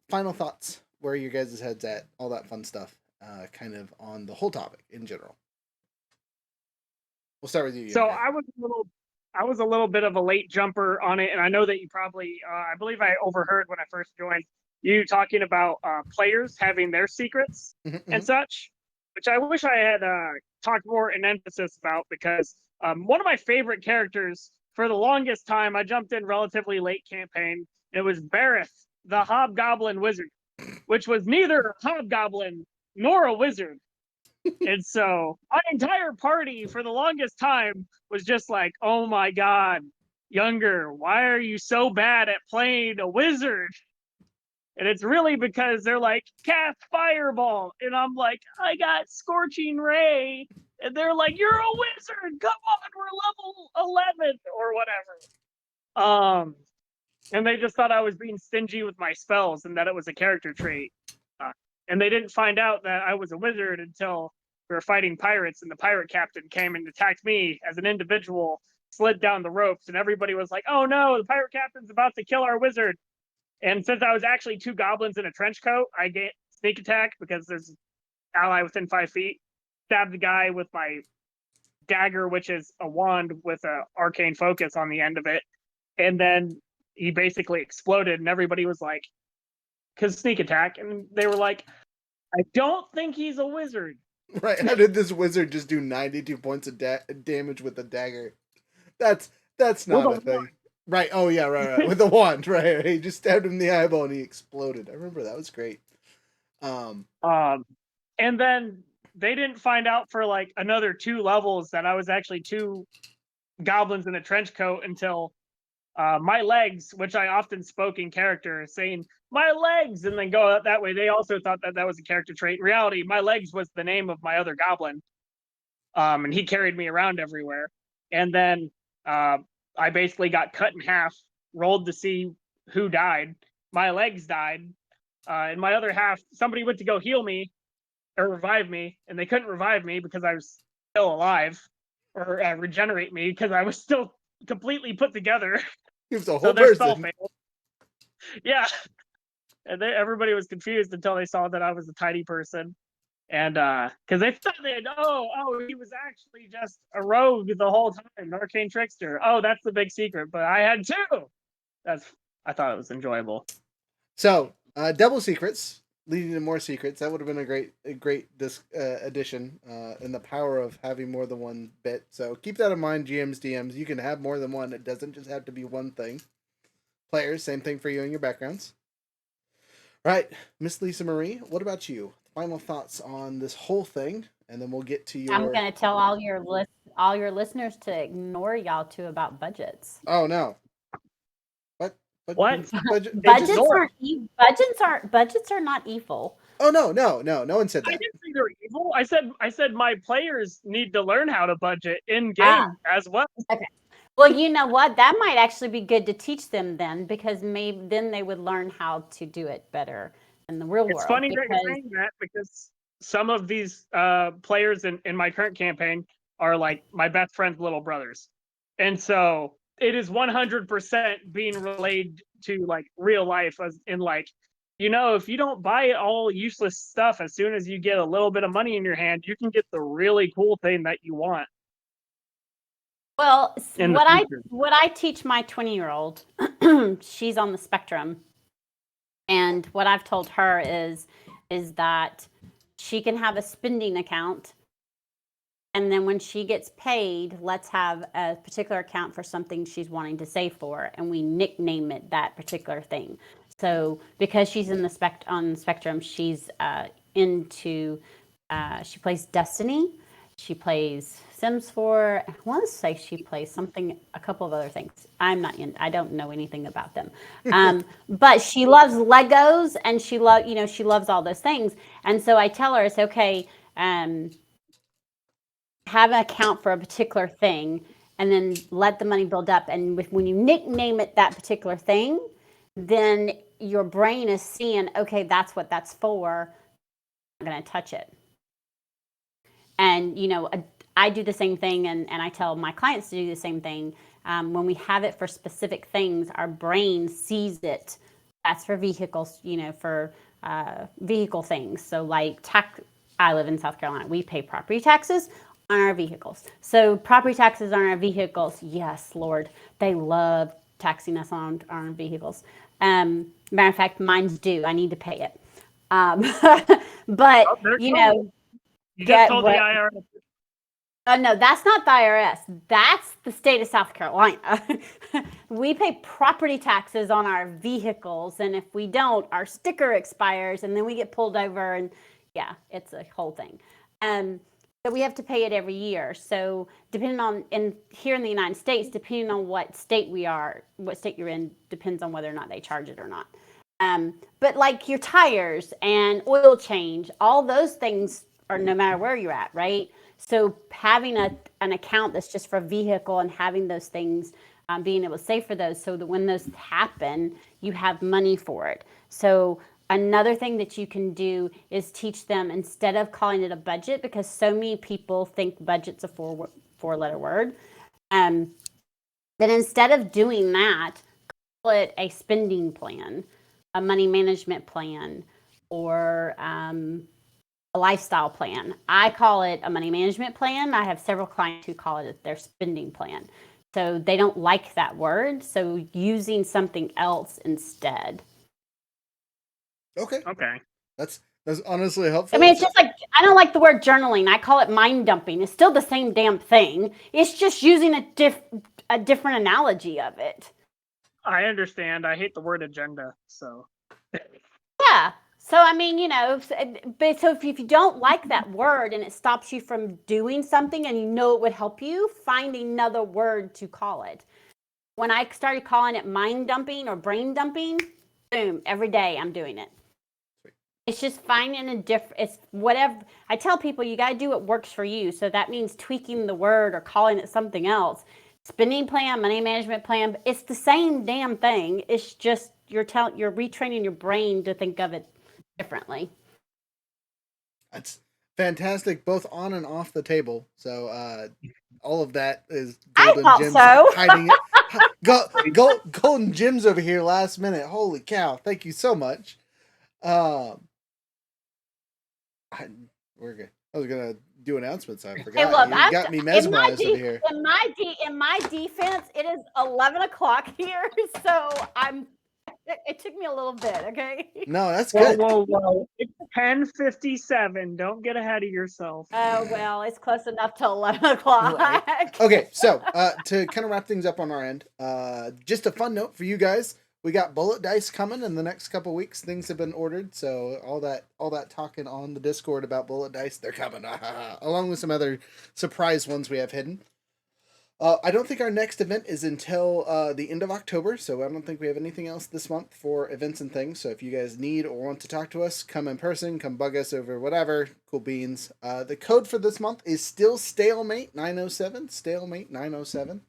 final thoughts. Where are your guys' heads at? All that fun stuff. Kind of on the whole topic in general. We'll start with you. So I was a little bit of a late jumper on it, and I know that you probably, I believe I overheard when I first joined you talking about players having their secrets and such, which I wish I had talked more in emphasis about, because one of my favorite characters for the longest time, I jumped in relatively late campaign. It was Bareth, the Hobgoblin Wizard, which was neither a hobgoblin nor a wizard. And so my entire party for the longest time was just like, oh my God, Younger, why are you so bad at playing a wizard? And it's really because they're like, cast fireball. And I'm like, I got scorching ray. And they're like, you're a wizard. Come on, we're level 11 or whatever. And they just thought I was being stingy with my spells and that it was a character trait. And they didn't find out that I was a wizard until we were fighting pirates and the pirate captain came and attacked me as an individual, slid down the ropes, and everybody was like, oh no, the pirate captain's about to kill our wizard. And since I was actually 2 goblins in a trench coat, I get sneak attack because there's an ally within 5 feet. Stabbed the guy with my dagger, which is a wand with an arcane focus on the end of it. And then he basically exploded, and everybody was like, because sneak attack. And they were like, I don't think he's a wizard. Right. How did this wizard just do 92 points of damage with a dagger? That's not a thing. Wand. Right. Oh yeah. Right. With a wand. Right. He just stabbed him in the eyeball and he exploded. I remember that was great. And then they didn't find out for like another 2 levels that I was actually 2 goblins in a trench coat until my legs, which I often spoke in character, saying my legs, and then go out that way. They also thought that that was a character trait. In reality, my legs was the name of my other goblin, and he carried me around everywhere. And then I basically got cut in half, rolled to see who died. My legs died, and my other half, somebody went to go heal me or revive me, and they couldn't revive me because I was still alive, or regenerate me because I was still completely put together. He was a whole person. Yeah. And everybody was confused until they saw that I was a tiny person. And because they thought he was actually just a rogue the whole time, an arcane trickster. Oh, that's the big secret. But I had 2. I thought it was enjoyable. So double secrets leading to more secrets. That would have been a great addition in the power of having more than one bit. So keep that in mind, GMs, DMs. You can have more than one. It doesn't just have to be one thing. Players, same thing for you and your backgrounds. Right, Miss Lisa Marie, what about you? Final thoughts on this whole thing, and then we'll get to your. I'm going to tell all your listeners to ignore y'all too about budgets. Oh no! What? Budgets are not evil. Oh no one said that. I didn't say they're evil. I said my players need to learn how to budget in game as well. Okay. Well, you know what? That might actually be good to teach them then, because maybe then they would learn how to do it better in the real world. It's funny that you're saying that, because some of these players in my current campaign are like my best friend's little brothers. And so it is 100% being relayed to like real life, as in like, if you don't buy all useless stuff, as soon as you get a little bit of money in your hand, you can get the really cool thing that you want. Well, what I teach my 20-year-old, she's on the spectrum, and what I've told her is that she can have a spending account, and then when she gets paid, let's have a particular account for something she's wanting to save for, and we nickname it that particular thing. So because she's on the spectrum, she's into she plays Destiny. She plays Sims 4. I want to say she plays a couple of other things. I don't know anything about them. But she loves Legos, and she loves all those things. And so I tell her, it's okay, have an account for a particular thing, and then let the money build up. And when you nickname it that particular thing, then your brain is seeing, okay, that's what that's for. I'm not going to touch it. And, I do the same thing, and I tell my clients to do the same thing. When we have it for specific things, our brain sees it. That's for vehicles, for vehicle things. So like I live in South Carolina. We pay property taxes on our vehicles. So property taxes on our vehicles, yes, Lord, they love taxing us on our vehicles. Matter of fact, mine's due. I need to pay it. But, you just told the IRS. No, that's not the IRS. That's the state of South Carolina. We pay property taxes on our vehicles, and if we don't, our sticker expires, and then we get pulled over, and yeah, it's a whole thing. So we have to pay it every year. So depending on, and here in the United States, depending on what state you're in, depends on whether or not they charge it or not. But like your tires and oil change, all those things are no matter where you're at, right? So having an account that's just for a vehicle and having those things, being able to save for those so that when those happen, you have money for it. So another thing that you can do is teach them, instead of calling it a budget, because so many people think budget's a four-letter word, then instead of doing that, call it a spending plan, a money management plan, or a lifestyle plan. I call it a money management plan. I have several clients who call it their spending plan. So they don't like that word. So using something else instead. Okay. Okay. That's honestly helpful. I mean, it's just like, I don't like the word journaling. I call it mind dumping. It's still the same damn thing. It's just using a different analogy of it. I understand. I hate the word agenda, so. Yeah. So, I mean, you know, but so if you don't like that word and it stops you from doing something and you know it would help you, find another word to call it. When I started calling it mind dumping or brain dumping, boom, every day I'm doing it. It's just finding it's whatever. I tell people you got to do what works for you. So that means tweaking the word or calling it something else. Spending plan, money management plan, it's the same damn thing. It's just you're retraining your brain to think of it differently. That's fantastic, both on and off the table. So all of that is golden gems hiding it. Golden gems over here last minute. Holy cow. Thank you so much. We're good. I was gonna do announcements. I forgot. Hey, look, you got me mesmerized over here. In my defense, it is 11 o'clock here, so it took me a little bit, okay? No, that's good. Whoa. It's 10:57. Don't get ahead of yourself. Oh, well, it's close enough to 11 o'clock. Right. Okay, so to kind of wrap things up on our end, just a fun note for you guys. We got bullet dice coming in the next couple weeks. Things have been ordered, so all that talking on the Discord about bullet dice, they're coming, along with some other surprise ones we have hidden. I don't think our next event is until the end of October, so I don't think we have anything else this month for events and things. So if you guys need or want to talk to us, come in person, come bug us over whatever, cool beans. The code for this month is still Stalemate 907. Stalemate 907.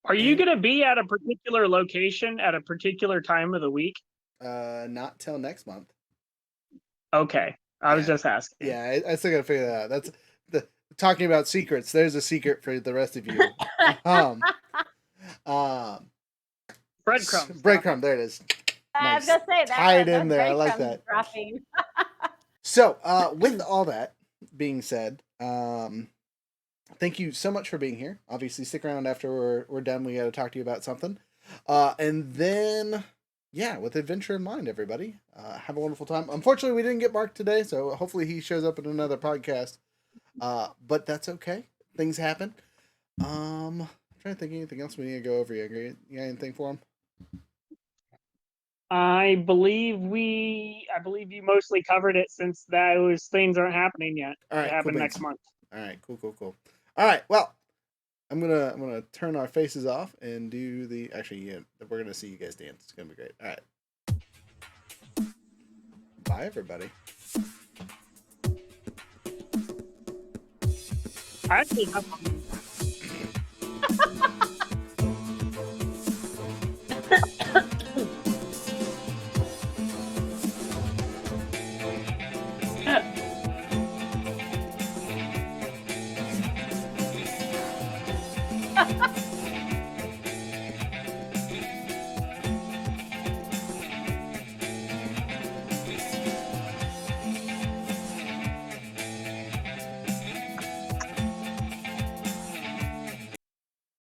Are you going to be at a particular location at a particular time of the week? Not till next month. Okay. I was just asking. Yeah, I still got to figure that out. That's talking about secrets. There's a secret for the rest of you. Breadcrumbs. Breadcrumb. There it is. I was going to say that. Tied in there. I like that. Dropping. So, with all that being said, thank you so much for being here. Obviously, stick around after we're done. We got to talk to you about something. And then, yeah, with adventure in mind, everybody, have a wonderful time. Unfortunately, we didn't get Mark today, so hopefully he shows up in another podcast. But that's okay. Things happen. I'm trying to think of anything else we need to go over. You got anything for him? I believe you mostly covered it, since those things aren't happening yet. All right, they happen cool next month. All right, cool. All right, well, I'm gonna turn our faces off and do the. Actually, yeah, we're gonna see you guys dance. It's gonna be great. All right, bye, everybody. I actually have Ha ha!